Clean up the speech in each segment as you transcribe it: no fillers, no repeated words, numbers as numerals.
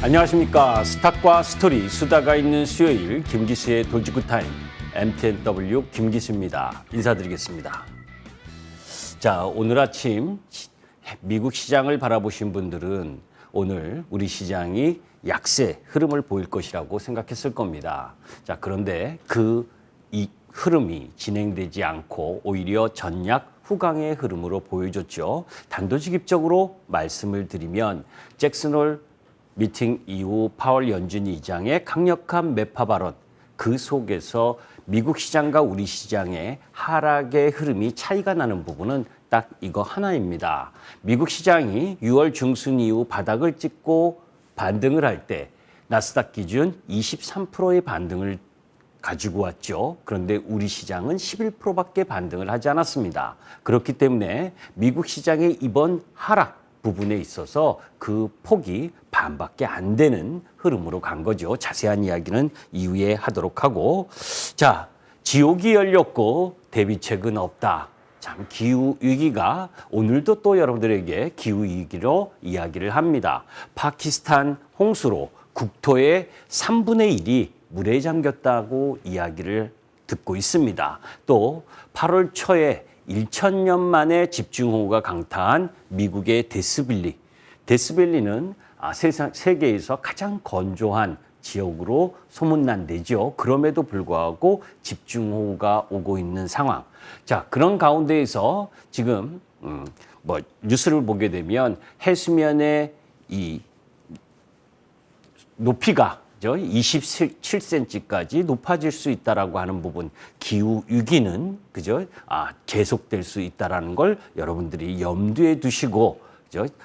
안녕하십니까. 스탁과 스토리, 수다가 있는 수요일 김기수의 돌직구타임 MTNW 김기수입니다. 인사드리겠습니다. 자, 오늘 아침 미국 시장을 바라보신 분들은 오늘 우리 시장이 약세 흐름을 보일 것이라고 생각했을 겁니다. 자, 그런데 이 흐름이 진행되지 않고 오히려 전약 후강의 흐름으로 보여줬죠. 단도직입적으로 말씀을 드리면 잭슨홀 미팅 이후 파월 연준 의장의 강력한 매파 발언, 그 속에서 미국 시장과 우리 시장의 하락의 흐름이 차이가 나는 부분은 딱 이거 하나입니다. 미국 시장이 6월 중순 이후 바닥을 찍고 반등을 할 때 나스닥 기준 23%의 반등을 가지고 왔죠. 그런데 우리 시장은 11%밖에 반등을 하지 않았습니다. 그렇기 때문에 미국 시장의 이번 하락 부분에 있어서 그 폭이 반밖에 안 되는 흐름으로 간 거죠. 자세한 이야기는 이후에 하도록 하고, 자, 지옥이 열렸고 대비책은 없다. 참 기후위기가 오늘도 또 여러분들에게 기후위기로 이야기를 합니다. 파키스탄 홍수로 국토의 3분의 1이 물에 잠겼다고 이야기를 듣고 있습니다. 또 8월 초에 1000년 만에 집중호우가 강타한 미국의 데스밸리. 데스밸리는 세계에서 가장 건조한 지역으로 소문난 데죠. 그럼에도 불구하고 집중호우가 오고 있는 상황. 자, 그런 가운데에서 지금 뉴스를 보게 되면 해수면의 이 높이가 27cm까지 높아질 수 있다라고 하는 부분, 기후 위기는 계속될 수 있다라는 걸 여러분들이 염두에 두시고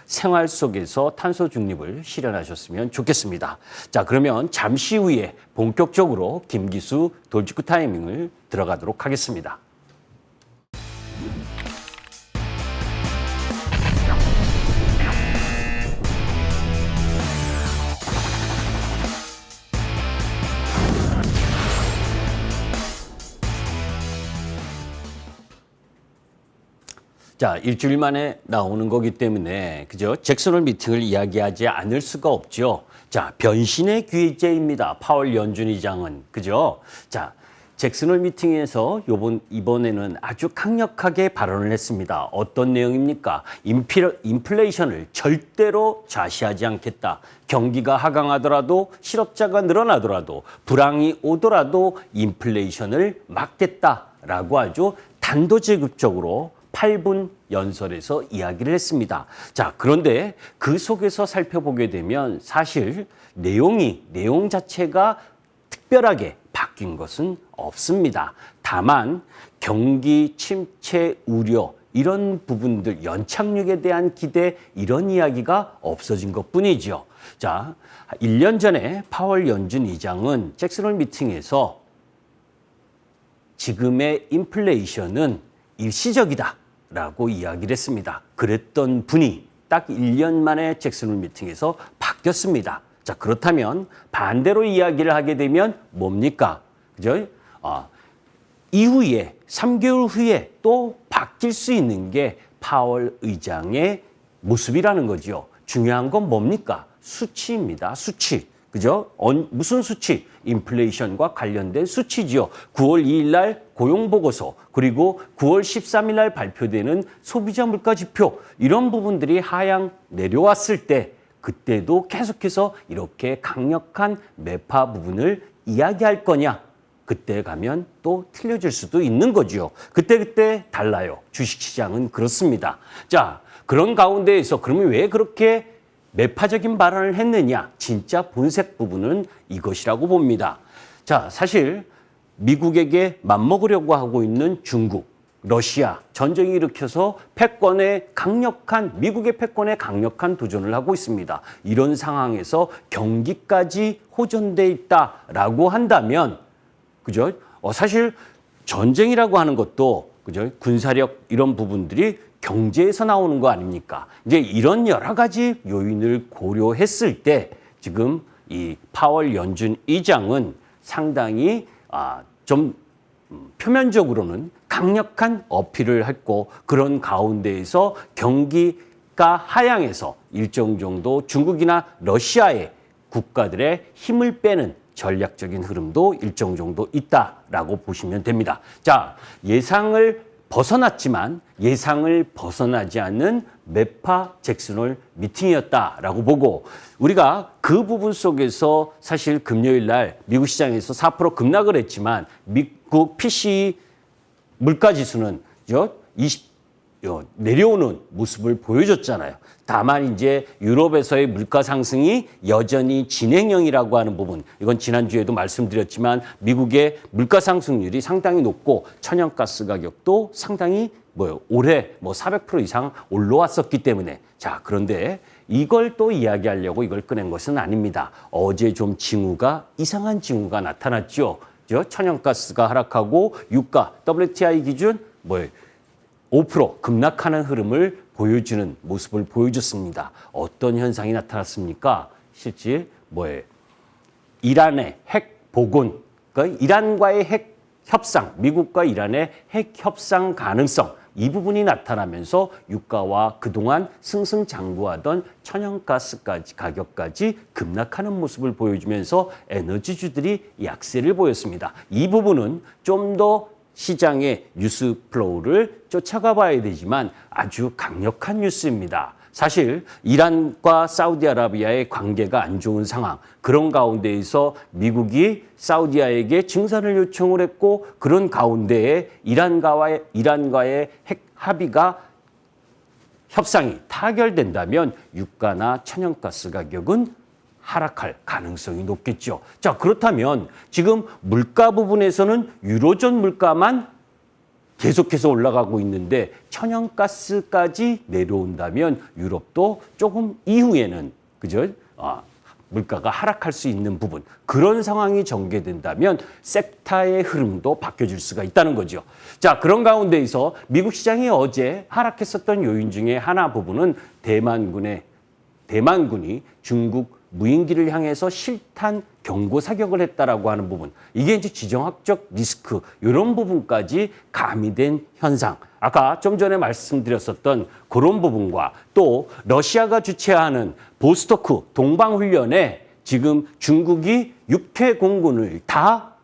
생활 속에서 탄소 중립을 실현하셨으면 좋겠습니다. 자, 그러면 잠시 후에 본격적으로 김기수 돌직구 타이밍을 들어가도록 하겠습니다. 자, 일주일 만에 나오는 거기 때문에 잭슨홀 미팅을 이야기하지 않을 수가 없죠. 자, 변신의 기회제입니다. 파월 연준 의장은 자, 잭슨홀 미팅에서 이번에는 아주 강력하게 발언을 했습니다. 어떤 내용입니까? 인플레이션을 절대로 좌시하지 않겠다. 경기가 하강하더라도 실업자가 늘어나더라도 불황이 오더라도 인플레이션을 막겠다라고 아주 단도직입적으로 8분 연설에서 이야기를 했습니다. 자, 그런데 그 속에서 살펴보게 되면 사실 내용 자체가 특별하게 바뀐 것은 없습니다. 다만 경기 침체 우려, 이런 부분들, 연착륙에 대한 기대, 이런 이야기가 없어진 것뿐이죠. 자, 1년 전에 파월 연준 의장은 잭슨홀 미팅에서 지금의 인플레이션은 일시적이다 라고 이야기를 했습니다. 그랬던 분이 딱 1년 만에 잭슨홀 미팅에서 바뀌었습니다. 자, 그렇다면 반대로 이야기를 하게 되면 뭡니까? 이후에 3개월 후에 또 바뀔 수 있는 게 파월 의장의 모습이라는 거죠. 중요한 건 뭡니까? 수치입니다. 수치. 무슨 수치? 인플레이션과 관련된 수치지요. 9월 2일 날 고용보고서, 그리고 9월 13일 날 발표되는 소비자 물가 지표, 이런 부분들이 하향 내려왔을 때 그때도 계속해서 이렇게 강력한 매파 부분을 이야기할 거냐? 그때 가면 또 틀려질 수도 있는 거죠. 그때 달라요. 주식시장은 그렇습니다. 자, 그런 가운데에서 그러면 왜 그렇게 매파적인 발언을 했느냐? 진짜 본색 부분은 이것이라고 봅니다. 자, 사실 미국에게 맞먹으려고 하고 있는 중국, 러시아 전쟁이 일으켜서 미국의 패권에 강력한 도전을 하고 있습니다. 이런 상황에서 경기까지 호전돼 있다라고 한다면, 사실 전쟁이라고 하는 것도 군사력 이런 부분들이 경제에서 나오는 거 아닙니까? 이제 이런 여러 가지 요인을 고려했을 때 지금 이 파월 연준 의장은 상당히 좀 표면적으로는 강력한 어필을 했고, 그런 가운데에서 경기가 하향해서 일정 정도 중국이나 러시아의 국가들의 힘을 빼는 전략적인 흐름도 일정 정도 있다라고 보시면 됩니다. 자, 예상을 벗어났지만 예상을 벗어나지 않는 매파 잭슨홀 미팅이었다라고 보고 우리가 그 부분 속에서 사실 금요일 날 미국 시장에서 4% 급락을 했지만 미국 PC 물가지수는 20 내려오는 모습을 보여줬잖아요. 다만 이제 유럽에서의 물가 상승이 여전히 진행형이라고 하는 부분, 이건 지난주에도 말씀드렸지만 미국의 물가 상승률이 상당히 높고 천연가스 가격도 상당히 올해 400% 이상 올라왔었기 때문에 자, 그런데 이걸 또 이야기하려고 이걸 꺼낸 것은 아닙니다. 어제 좀 이상한 징후가 나타났죠. 천연가스가 하락하고 유가 WTI 기준 5% 급락하는 흐름을 보여주는 모습을 보여줬습니다. 어떤 현상이 나타났습니까? 실제 이란의 핵 복원, 그러니까 이란과의 핵 협상, 미국과 이란의 핵 협상 가능성, 이 부분이 나타나면서 유가와 그동안 승승장구하던 천연가스까지 가격까지 급락하는 모습을 보여주면서 에너지주들이 약세를 보였습니다. 이 부분은 좀 더 시장의 뉴스 플로우를 쫓아가 봐야 되지만 아주 강력한 뉴스입니다. 사실 이란과 사우디아라비아의 관계가 안 좋은 상황, 그런 가운데에서 미국이 사우디아에게 증산을 요청을 했고 그런 가운데에 이란과의 핵 합의가 협상이 타결된다면 유가나 천연가스 가격은 하락할 가능성이 높겠죠. 자, 그렇다면 지금 물가 부분에서는 유로존 물가만 계속해서 올라가고 있는데 천연가스까지 내려온다면 유럽도 조금 이후에는 물가가 하락할 수 있는 부분, 그런 상황이 전개된다면 섹터의 흐름도 바뀌어질 수가 있다는 거죠. 자, 그런 가운데에서 미국 시장이 어제 하락했었던 요인 중에 하나 부분은 대만군이 중국 무인기를 향해서 실탄 경고 사격을 했다라고 하는 부분, 이게 이제 지정학적 리스크 이런 부분까지 가미된 현상. 아까 좀 전에 말씀드렸었던 그런 부분과 또 러시아가 주최하는 보스토크 동방훈련에 지금 중국이 6회 공군을 다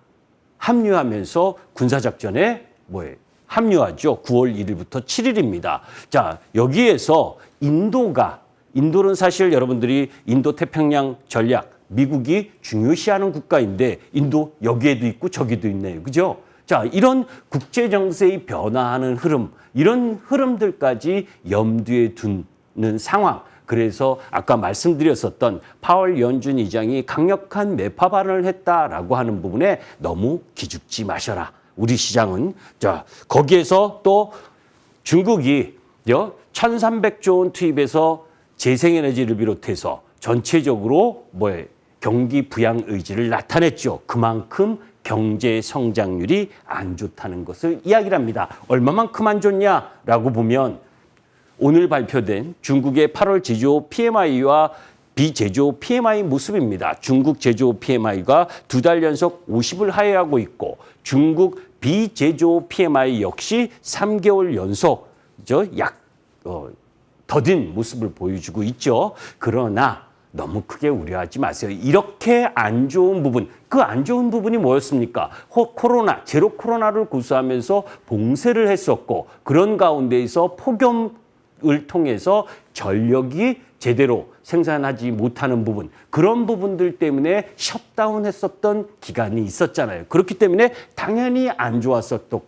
합류하면서 군사작전에 합류하죠. 9월 1일부터 7일입니다. 자, 여기에서 인도는 사실 여러분들이 인도 태평양 전략, 미국이 중요시하는 국가인데 인도 여기에도 있고 저기도 있네요. 그죠? 자, 이런 국제 정세의 변화하는 흐름, 이런 흐름들까지 염두에 두는 상황. 그래서 아까 말씀드렸었던 파월 연준 의장이 강력한 매파 발언을 했다라고 하는 부분에 너무 기죽지 마셔라. 우리 시장은. 자, 거기에서 또 중국이 1,300조 원 투입해서 재생에너지를 비롯해서 전체적으로 경기 부양 의지를 나타냈죠. 그만큼 경제 성장률이 안 좋다는 것을 이야기를 합니다. 얼마만큼 안 좋냐라고 보면 오늘 발표된 중국의 8월 제조업 PMI와 비제조업 PMI 모습입니다. 중국 제조업 PMI가 2달 연속 50을 하회하고 있고 중국 비제조업 PMI 역시 3개월 연속 더딘 모습을 보여주고 있죠. 그러나 너무 크게 우려하지 마세요. 이렇게 안 좋은 부분, 그 안 좋은 부분이 뭐였습니까? 제로 코로나를 고수하면서 봉쇄를 했었고 그런 가운데에서 폭염을 통해서 전력이 제대로 생산하지 못하는 부분, 그런 부분들 때문에 셧다운했었던 기간이 있었잖아요. 그렇기 때문에 당연히 안 좋았었고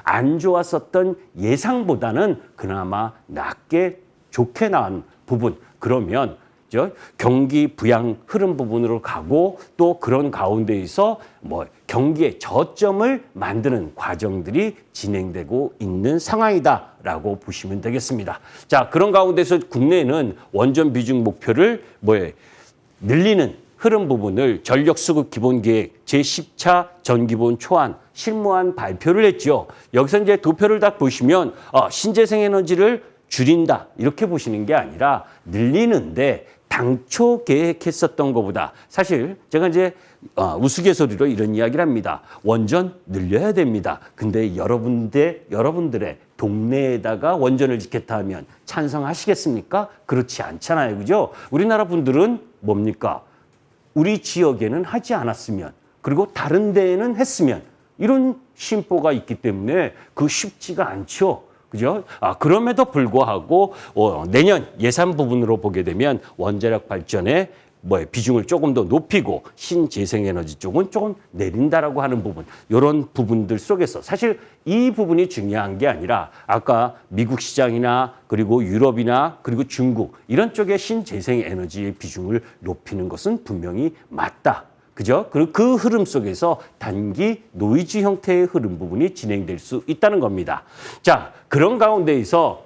안 좋았었던 예상보다는 그나마 낮게 좋게 나온 부분, 그러면 경기 부양 흐름 부분으로 가고 또 그런 가운데에서 경기의 저점을 만드는 과정들이 진행되고 있는 상황이다라고 보시면 되겠습니다. 자, 그런 가운데서 국내는 원전 비중 목표를 늘리는 흐름 부분을 전력수급 기본계획 제10차 전기본 초안 실무안 발표를 했죠. 여기서 이제 도표를 딱 보시면 신재생에너지를 줄인다 이렇게 보시는 게 아니라 늘리는데 당초 계획했었던 것보다, 사실 제가 이제 우스갯소리로 이런 이야기를 합니다. 원전 늘려야 됩니다. 근데 여러분들의 동네에다가 원전을 짓겠다 하면 찬성하시겠습니까? 그렇지 않잖아요. 그죠? 우리나라 분들은 뭡니까? 우리 지역에는 하지 않았으면 그리고 다른 데에는 했으면 이런 심보가 있기 때문에 그 쉽지가 않죠. 그죠? 그럼에도 불구하고 내년 예산 부분으로 보게 되면 원자력 발전에 비중을 조금 더 높이고 신재생에너지 쪽은 조금 내린다라고 하는 부분, 이런 부분들 속에서 사실 이 부분이 중요한 게 아니라 아까 미국 시장이나 그리고 유럽이나 그리고 중국 이런 쪽의 신재생에너지의 비중을 높이는 것은 분명히 맞다. 그죠? 그리고 그 흐름 속에서 단기 노이즈 형태의 흐름 부분이 진행될 수 있다는 겁니다. 자, 그런 가운데에서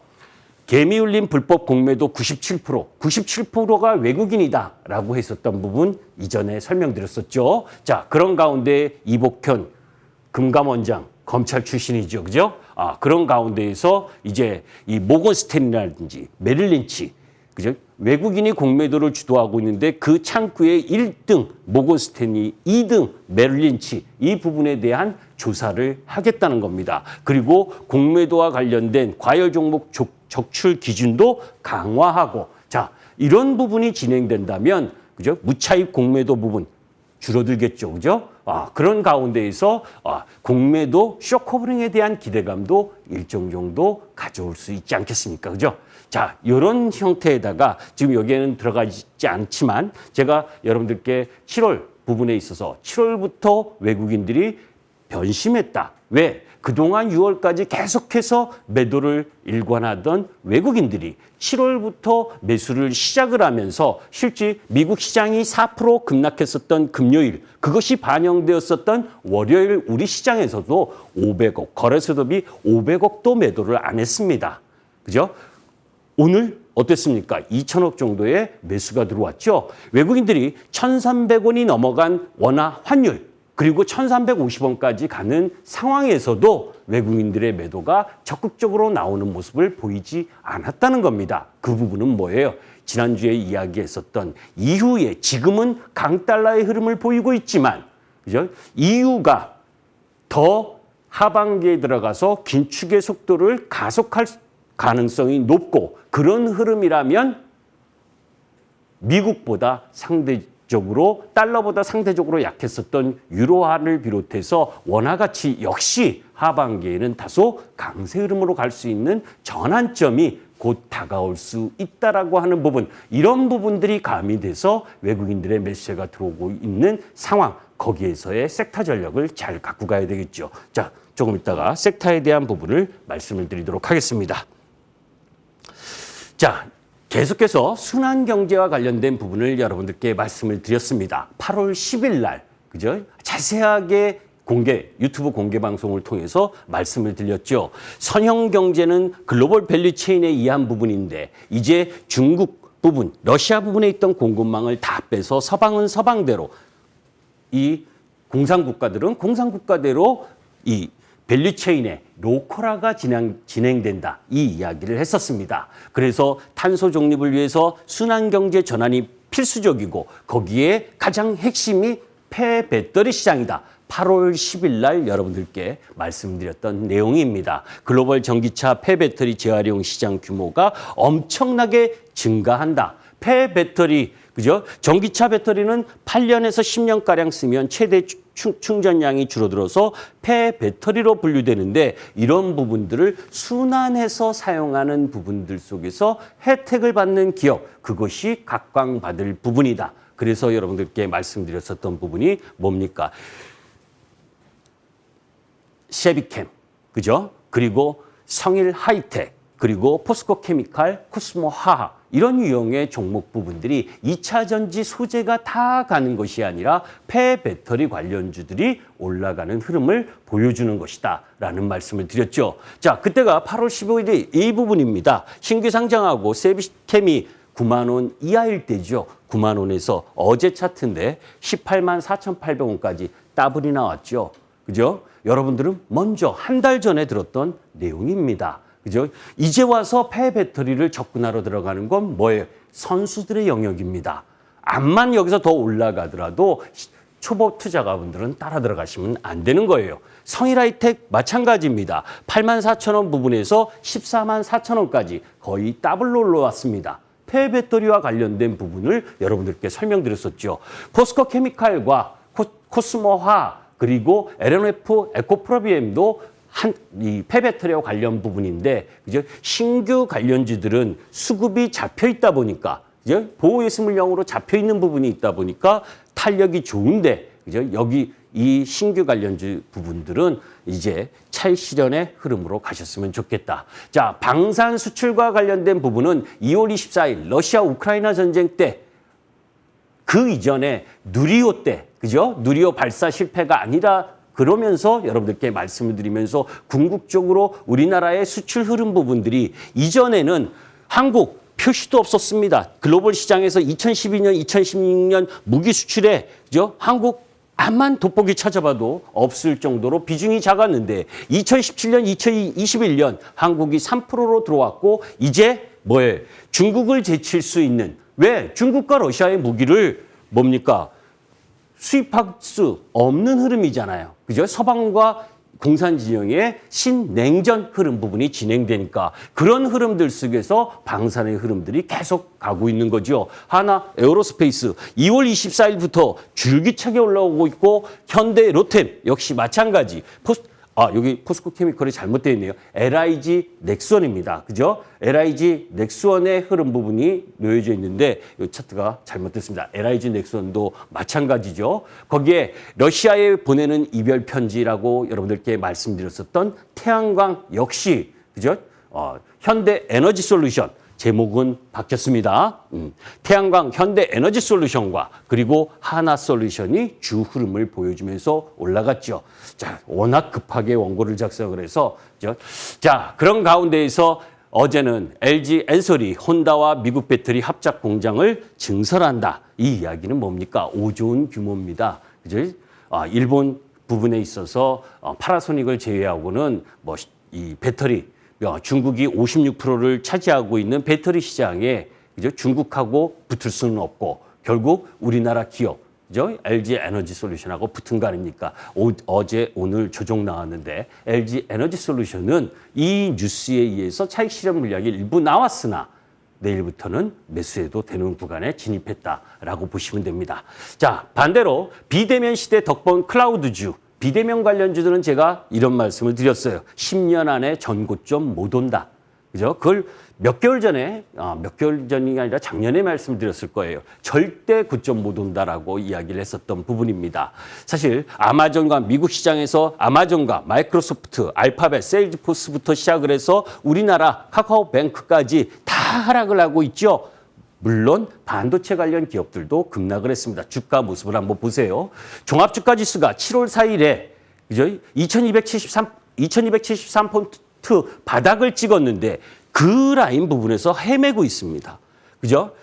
개미울림 불법 공매도 97%가 외국인이다라고 했었던 부분 이전에 설명드렸었죠. 자, 그런 가운데 이복현 금감원장 검찰 출신이죠. 그죠? 그런 가운데에서 이제 이 모건 스탠리라든지 메릴 린치, 그죠? 외국인이 공매도를 주도하고 있는데 그 창구의 1등 모건 스탠리, 2등 메릴 린치 이 부분에 대한 조사를 하겠다는 겁니다. 그리고 공매도와 관련된 과열 종목 적출 기준도 강화하고, 자, 이런 부분이 진행된다면, 그죠? 무차입 공매도 부분 줄어들겠죠. 그죠? 그런 가운데에서 공매도 쇼커버링에 대한 기대감도 일정 정도 가져올 수 있지 않겠습니까? 그죠? 자, 이런 형태에다가 지금 여기에는 들어가 있지 않지만 제가 여러분들께 7월 부분에 있어서 7월부터 외국인들이 변심했다. 왜? 그동안 6월까지 계속해서 매도를 일관하던 외국인들이 7월부터 매수를 시작을 하면서 실제 미국 시장이 4% 급락했었던 금요일, 그것이 반영되었었던 월요일 우리 시장에서도 500억, 거래소 대비 500억도 매도를 안 했습니다. 그죠? 오늘 어땠습니까? 2천억 정도의 매수가 들어왔죠. 외국인들이 1,300원이 넘어간 원화 환율, 그리고 1,350원까지 가는 상황에서도 외국인들의 매도가 적극적으로 나오는 모습을 보이지 않았다는 겁니다. 그 부분은 뭐예요? 지난주에 이야기했었던 이후에 지금은 강달러의 흐름을 보이고 있지만, 그죠? 이유가 더 하반기에 들어가서 긴축의 속도를 가속할 가능성이 높고, 그런 흐름이라면 미국보다 달러보다 상대적으로 약했었던 유로화를 비롯해서 원화 가치 역시 하반기에는 다소 강세 흐름으로 갈 수 있는 전환점이 곧 다가올 수 있다라고 하는 부분, 이런 부분들이 가미돼서 외국인들의 매수세가 들어오고 있는 상황, 거기에서의 섹터 전략을 잘 갖고 가야 되겠죠. 자, 조금 있다가 섹터에 대한 부분을 말씀을 드리도록 하겠습니다. 자, 계속해서 순환경제와 관련된 부분을 여러분들께 말씀을 드렸습니다. 8월 10일 날, 그죠? 자세하게 유튜브 공개 방송을 통해서 말씀을 드렸죠. 선형경제는 글로벌 밸류 체인에 의한 부분인데, 이제 중국 부분, 러시아 부분에 있던 공급망을 다 빼서 서방은 서방대로, 이 공산국가들은 공산국가대로 이 밸류체인의 로컬화가 진행된다. 이 이야기를 했었습니다. 그래서 탄소 중립을 위해서 순환경제 전환이 필수적이고, 거기에 가장 핵심이 폐배터리 시장이다. 8월 10일 날 여러분들께 말씀드렸던 내용입니다. 글로벌 전기차 폐배터리 재활용 시장 규모가 엄청나게 증가한다. 폐배터리, 그죠? 전기차 배터리는 8년에서 10년가량 쓰면 최대 충전량이 줄어들어서 폐배터리로 분류되는데, 이런 부분들을 순환해서 사용하는 부분들 속에서 혜택을 받는 기업, 그것이 각광받을 부분이다. 그래서 여러분들께 말씀드렸었던 부분이 뭡니까? 셰비캠, 그죠? 그리고 성일 하이텍, 그리고 포스코 케미칼, 코스모 화학, 이런 유형의 종목 부분들이 2차 전지 소재가 다 가는 것이 아니라 폐배터리 관련주들이 올라가는 흐름을 보여주는 것이다 라는 말씀을 드렸죠. 자, 그때가 8월 15일이 이 부분입니다. 신규 상장하고 세비캠이 9만 원 이하일 때죠. 9만 원에서 어제 차트인데 18만 4,800원까지 더블이 나왔죠. 그죠? 여러분들은 먼저 한 달 전에 들었던 내용입니다. 그죠? 이제 와서 폐배터리를 접근하러 들어가는 건 뭐예요? 선수들의 영역입니다. 암만 여기서 더 올라가더라도 초보 투자가분들은 따라 들어가시면 안 되는 거예요. 성일하이텍 마찬가지입니다. 8만 4천 원 부분에서 14만 4천 원까지 거의 더블로 올라왔습니다. 폐배터리와 관련된 부분을 여러분들께 설명드렸었죠. 포스코 케미칼과 코스모화 그리고 LNF 에코프로비엠도 이 폐배터리와 관련 부분인데, 그죠? 신규 관련주들은 수급이 잡혀 있다 보니까, 그죠? 보호예수물용으로 잡혀 있는 부분이 있다 보니까 탄력이 좋은데, 그죠? 여기 이 신규 관련주 부분들은 이제 차익 실현의 흐름으로 가셨으면 좋겠다. 자, 방산 수출과 관련된 부분은 2월 24일 러시아 우크라이나 전쟁 때, 그 이전에 누리호 때, 그죠? 누리호 발사 실패가 아니라 그러면서 여러분들께 말씀을 드리면서 궁극적으로 우리나라의 수출 흐름 부분들이 이전에는 한국 표시도 없었습니다. 글로벌 시장에서 2012년, 2016년 무기 수출에, 그죠? 한국 암만 돋보기 찾아봐도 없을 정도로 비중이 작았는데 2017년, 2021년 한국이 3%로 들어왔고 이제 뭐예요? 중국을 제칠 수 있는, 왜? 중국과 러시아의 무기를 뭡니까? 수입할 수 없는 흐름이잖아요. 그죠? 서방과 공산 진영의 신냉전 흐름 부분이 진행되니까 그런 흐름들 속에서 방산의 흐름들이 계속 가고 있는 거죠. 하나 에어로스페이스 2월 24일부터 줄기차게 올라오고 있고 현대 로템 역시 마찬가지. 여기 포스코 케미컬이 잘못되어 있네요. LIG 넥스원입니다. 그죠? LIG 넥스원의 흐름 부분이 놓여져 있는데 이 차트가 잘못됐습니다. LIG 넥스원도 마찬가지죠. 거기에 러시아에 보내는 이별 편지라고 여러분들께 말씀드렸었던 태양광 역시, 그죠? 현대 에너지 솔루션 제목은 바뀌었습니다. 태양광 현대 에너지 솔루션과 그리고 하나 솔루션이 주 흐름을 보여주면서 올라갔죠. 자, 워낙 급하게 원고를 작성을 해서, 자, 그런 가운데에서 어제는 LG 엔솔이 혼다와 미국 배터리 합작 공장을 증설한다. 이 이야기는 뭡니까? 5조 원 규모입니다. 그죠? 일본 부분에 있어서 파라소닉을 제외하고는 뭐 이 배터리 중국이 56%를 차지하고 있는 배터리 시장에, 그죠? 중국하고 붙을 수는 없고 결국 우리나라 기업, 그죠? LG 에너지 솔루션하고 붙은 거 아닙니까? 어제 오늘 조정 나왔는데 LG 에너지 솔루션은 이 뉴스에 의해서 차익 실현 물량이 일부 나왔으나 내일부터는 매수해도 되는 구간에 진입했다라고 보시면 됩니다. 자, 반대로 비대면 시대 덕본 클라우드주, 비대면 관련주들은 제가 이런 말씀을 드렸어요. 10년 안에 전고점 못 온다. 그죠? 그걸 몇 개월 전이 아니라 작년에 말씀을 드렸을 거예요. 절대 고점 못 온다라고 이야기를 했었던 부분입니다. 사실 아마존과 미국 시장에서 아마존과 마이크로소프트, 알파벳, 세일즈포스부터 시작을 해서 우리나라 카카오뱅크까지 다 하락을 하고 있죠. 물론 반도체 관련 기업들도 급락을 했습니다. 주가 모습을 한번 보세요. 종합주가지수가 7월 4일에 그죠? 2273포인트 바닥을 찍었는데 그 라인 부분에서 헤매고 있습니다. 그죠?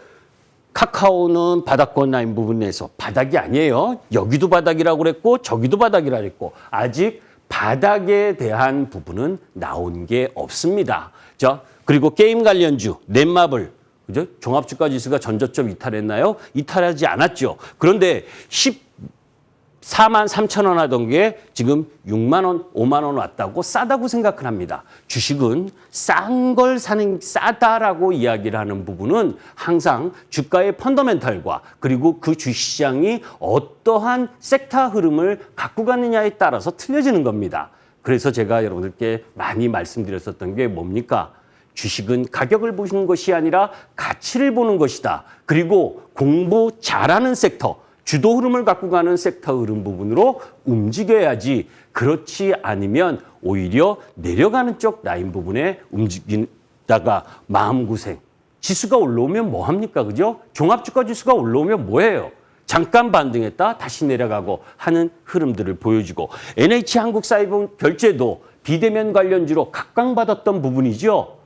카카오는 바닥권 라인 부분에서 바닥이 아니에요. 여기도 바닥이라고 그랬고 저기도 바닥이라고 그랬고 아직 바닥에 대한 부분은 나온 게 없습니다. 자, 그리고 게임 관련주 넷마블, 그죠? 종합주가지수가 전저점 이탈했나요? 이탈하지 않았죠. 그런데 14만 3천 원 하던 게 지금 6만 원, 5만 원 왔다고 싸다고 생각을 합니다. 주식은 싼 걸 사는 싸다라고 이야기를 하는 부분은 항상 주가의 펀더멘탈과 그리고 그 주시장이 어떠한 섹터 흐름을 갖고 가느냐에 따라서 틀려지는 겁니다. 그래서 제가 여러분들께 많이 말씀드렸었던 게 뭡니까? 주식은 가격을 보시는 것이 아니라 가치를 보는 것이다. 그리고 공부 잘하는 섹터, 주도 흐름을 갖고 가는 섹터 흐름 부분으로 움직여야지. 그렇지 않으면 오히려 내려가는 쪽 라인 부분에 움직이다가 마음고생. 지수가 올라오면 뭐 합니까? 그죠? 종합주가 지수가 올라오면 뭐예요? 잠깐 반등했다 다시 내려가고 하는 흐름들을 보여주고 NH한국사이버결제도 비대면 관련주로 각광받았던 부분이죠.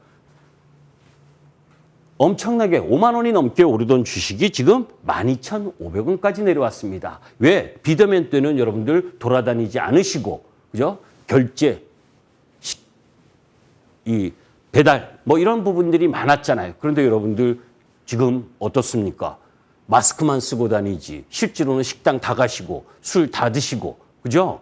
엄청나게 5만 원이 넘게 오르던 주식이 지금 12,500원까지 내려왔습니다. 왜? 비대면 때는 여러분들 돌아다니지 않으시고, 그죠? 결제, 이 배달, 뭐 이런 부분들이 많았잖아요. 그런데 여러분들 지금 어떻습니까? 마스크만 쓰고 다니지. 실제로는 식당 다 가시고, 술 다 드시고, 그죠?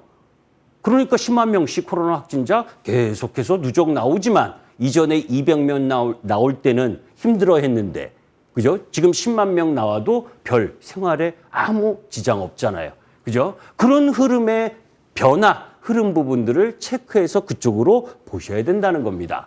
그러니까 10만 명씩 코로나 확진자 계속해서 누적 나오지만, 이전에 200명 나올 때는 힘들어 했는데, 그죠? 지금 10만 명 나와도 별 생활에 아무 지장 없잖아요. 그죠? 그런 흐름의 변화, 흐름 부분들을 체크해서 그쪽으로 보셔야 된다는 겁니다.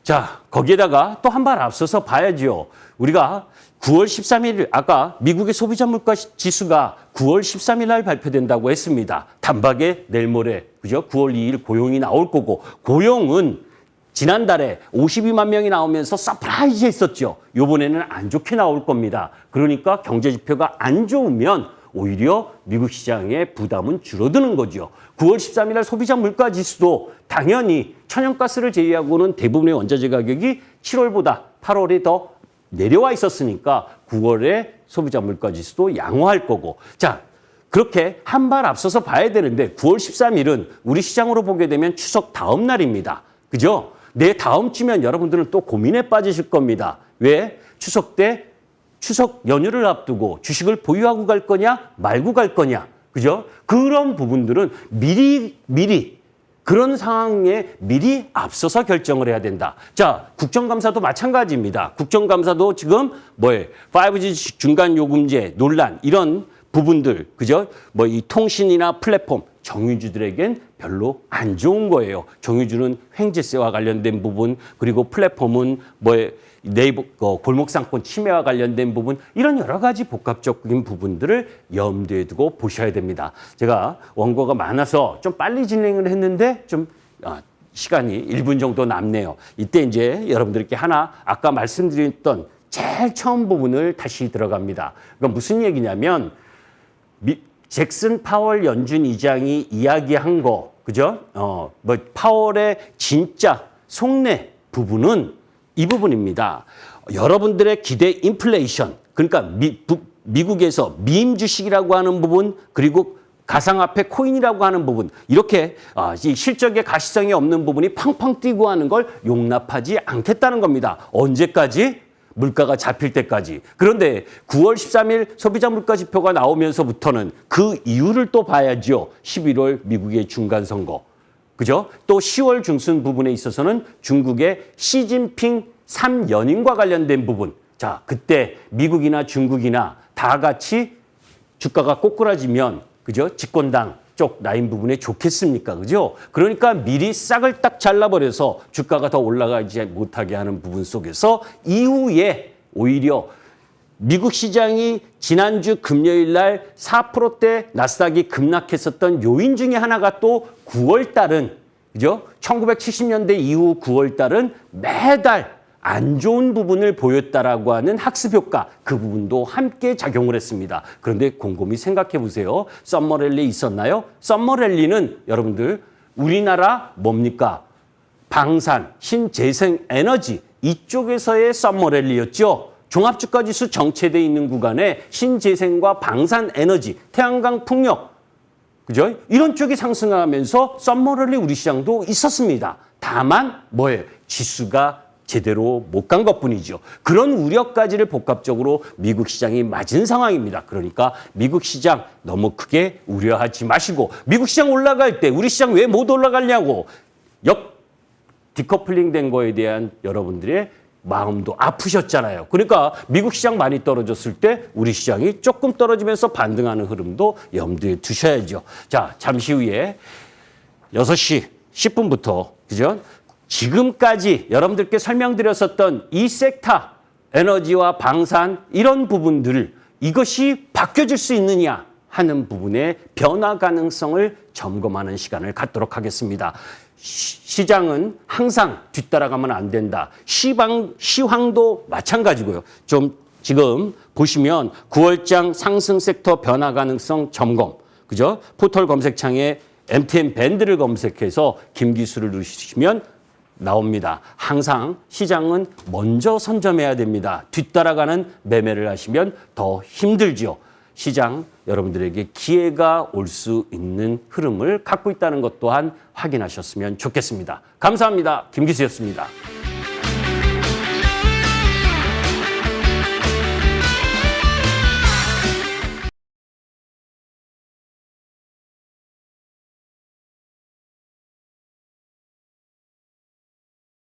자, 거기에다가 또 한 발 앞서서 봐야죠. 우리가 9월 13일, 아까 미국의 소비자 물가 지수가 9월 13일 날 발표된다고 했습니다. 단박에 내일 모레, 그죠? 9월 2일 고용이 나올 거고, 고용은 지난달에 52만 명이 나오면서 서프라이즈 했었죠. 이번에는 안 좋게 나올 겁니다. 그러니까 경제 지표가 안 좋으면 오히려 미국 시장의 부담은 줄어드는 거죠. 9월 13일 날 소비자 물가 지수도 당연히 천연가스를 제외하고는 대부분의 원자재 가격이 7월보다 8월에 더 내려와 있었으니까 9월에 소비자 물가 지수도 양호할 거고. 자, 그렇게 한 발 앞서서 봐야 되는데 9월 13일은 우리 시장으로 보게 되면 추석 다음 날입니다. 그죠? 내 다음 주면 여러분들은 또 고민에 빠지실 겁니다. 왜? 추석 때 추석 연휴를 앞두고 주식을 보유하고 갈 거냐 말고 갈 거냐. 그죠? 그런 부분들은 미리 그런 상황에 미리 앞서서 결정을 해야 된다. 자, 국정감사도 마찬가지입니다. 국정감사도 지금 5G 중간 요금제 논란 이런 부분들, 그죠? 이 통신이나 플랫폼 정유주들에겐 별로 안 좋은 거예요. 정유주는 횡재세와 관련된 부분, 그리고 플랫폼은 네이버 골목상권 침해와 관련된 부분, 이런 여러 가지 복합적인 부분들을 염두에 두고 보셔야 됩니다. 제가 원고가 많아서 좀 빨리 진행을 했는데 좀 시간이 1분 정도 남네요. 이때 이제 여러분들께 하나 아까 말씀드렸던 제일 처음 부분을 다시 들어갑니다. 그러니까 무슨 얘기냐면 잭슨 파월 연준 의장이 이야기한 거, 그죠? 파월의 진짜 속내 부분은 이 부분입니다. 여러분들의 기대 인플레이션, 그러니까 미국에서 미임 주식이라고 하는 부분, 그리고 가상화폐 코인이라고 하는 부분, 이렇게 이 실적의 가시성이 없는 부분이 팡팡 뛰고 하는 걸 용납하지 않겠다는 겁니다. 언제까지? 물가가 잡힐 때까지. 그런데 9월 13일 소비자 물가 지표가 나오면서부터는 그 이유를 또 봐야죠. 11월 미국의 중간선거. 그죠? 또 10월 중순 부분에 있어서는 중국의 시진핑 3연임과 관련된 부분. 자, 그때 미국이나 중국이나 다 같이 주가가 꼬꾸라지면, 그죠? 집권당 쪽 라인 부분에 좋겠습니까? 그죠? 그러니까 미리 싹을 딱 잘라버려서 주가가 더 올라가지 못하게 하는 부분 속에서 이후에 오히려 미국 시장이 지난주 금요일 날 4%대 나스닥이 급락했었던 요인 중에 하나가 또 9월 달은, 그죠? 1970년대 이후 9월 달은 매달 안 좋은 부분을 보였다라고 하는 학습 효과, 그 부분도 함께 작용을 했습니다. 그런데 곰곰이 생각해 보세요. 썸머랠리 있었나요? 썸머랠리는 여러분들 우리나라 뭡니까? 방산, 신재생 에너지 이쪽에서의 썸머랠리였죠. 종합주가지수 정체되어 있는 구간에 신재생과 방산 에너지, 태양광 풍력, 그죠? 이런 쪽이 상승하면서 썸머랠리 우리 시장도 있었습니다. 다만 지수가 제대로 못 간 것뿐이죠. 그런 우려까지를 복합적으로 미국 시장이 맞은 상황입니다. 그러니까 미국 시장 너무 크게 우려하지 마시고, 미국 시장 올라갈 때 우리 시장 왜 못 올라가냐고 디커플링 된 거에 대한 여러분들의 마음도 아프셨잖아요. 그러니까 미국 시장 많이 떨어졌을 때 우리 시장이 조금 떨어지면서 반등하는 흐름도 염두에 두셔야죠. 자, 잠시 후에 6시 10분부터, 그죠? 지금까지 여러분들께 설명드렸었던 이 섹터, 에너지와 방산 이런 부분들을 이것이 바뀌어질 수 있느냐 하는 부분의 변화 가능성을 점검하는 시간을 갖도록 하겠습니다. 시장은 항상 뒤따라가면 안 된다. 시황도 마찬가지고요. 좀 지금 보시면 9월장 상승 섹터 변화 가능성 점검, 그죠? 포털 검색창에 MTN 밴드를 검색해서 김기수를 누르시면 나옵니다. 항상 시장은 먼저 선점해야 됩니다. 뒤따라가는 매매를 하시면 더 힘들죠. 시장 여러분들에게 기회가 올 수 있는 흐름을 갖고 있다는 것 또한 확인하셨으면 좋겠습니다. 감사합니다. 김기수였습니다.